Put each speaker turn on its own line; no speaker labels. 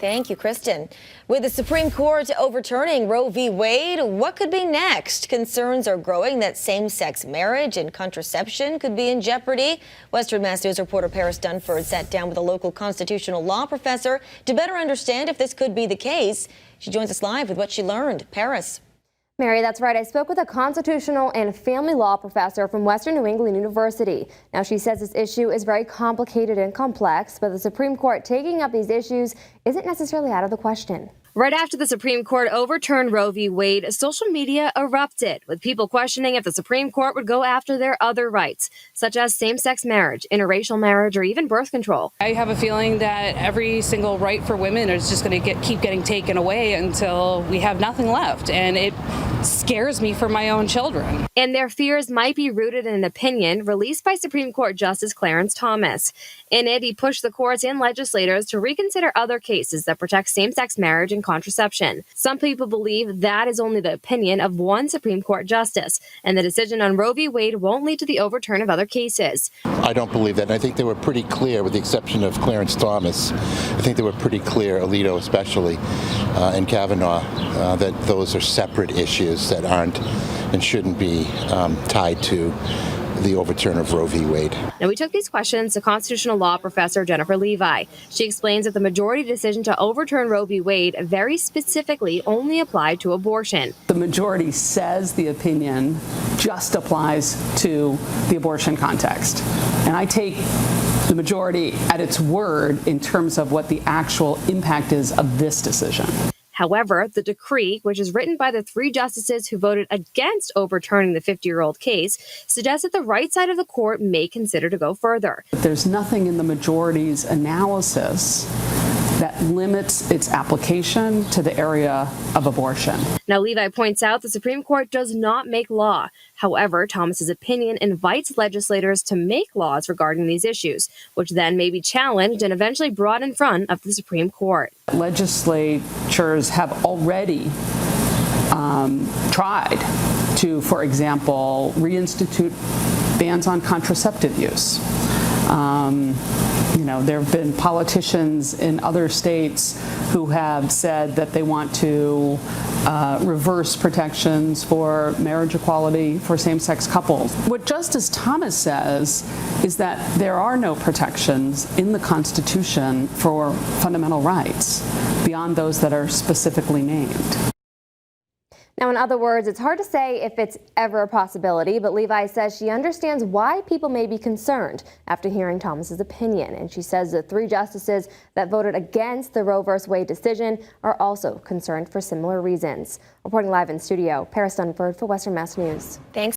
Thank you, Kristen. With the Supreme Court overturning Roe v. Wade, what could be next? Concerns are growing that same-sex marriage and contraception could be in jeopardy. Western Mass News reporter Paris Dunford sat down with a local constitutional law professor to better understand if this could be the case. She joins us live with what she learned. Paris.
Mary, that's right. I spoke with a constitutional and family law professor from Western New England University. Now, she says this issue is very complicated and complex, but the Supreme Court taking up these issues isn't necessarily out of the question. Right after the Supreme Court overturned Roe v. Wade, social media erupted, with people questioning if the Supreme Court would go after their other rights, such as same-sex marriage, interracial marriage, or even birth control.
I have a feeling that every single right for women is just going to keep getting taken away until we have nothing left, and it scares me for my own children.
And their fears might be rooted in an opinion released by Supreme Court Justice Clarence Thomas. In it, he pushed the courts and legislators to reconsider other cases that protect same-sex marriage and contraception. Some people believe that is only the opinion of one Supreme Court justice, and the decision on Roe v. Wade won't lead to the overturn of other cases.
I don't believe that. And I think they were pretty clear, with the exception of Clarence Thomas. I think they were pretty clear, Alito especially, and Kavanaugh, that those are separate issues that aren't and shouldn't be tied to the overturn of Roe v. Wade.
Now, we took these questions to constitutional law professor Jennifer Levi. She explains that the majority decision to overturn Roe v. Wade very specifically only applied to abortion.
The majority says the opinion just applies to the abortion context. And I take the majority at its word in terms of what the actual impact is of this decision.
However, the decree, which is written by the three justices who voted against overturning the 50-year-old case, suggests that the right side of the court may consider to go further.
There's nothing in the majority's analysis that limits its application to the area of abortion.
Now, Levi points out the Supreme Court does not make law. However, Thomas's opinion invites legislators to make laws regarding these issues, which then may be challenged and eventually brought in front of the Supreme Court.
Legislatures have already tried to, for example, reinstitute bans on contraceptive use. There have been politicians in other states who have said that they want to reverse protections for marriage equality for same-sex couples. What Justice Thomas says is that there are no protections in the Constitution for fundamental rights beyond those that are specifically named.
Now, in other words, it's hard to say if it's ever a possibility, but Levi says she understands why people may be concerned after hearing Thomas's opinion. And she says the three justices that voted against the Roe v. Wade decision are also concerned for similar reasons. Reporting live in studio, Paris Dunford for Western Mass News.
Thanks.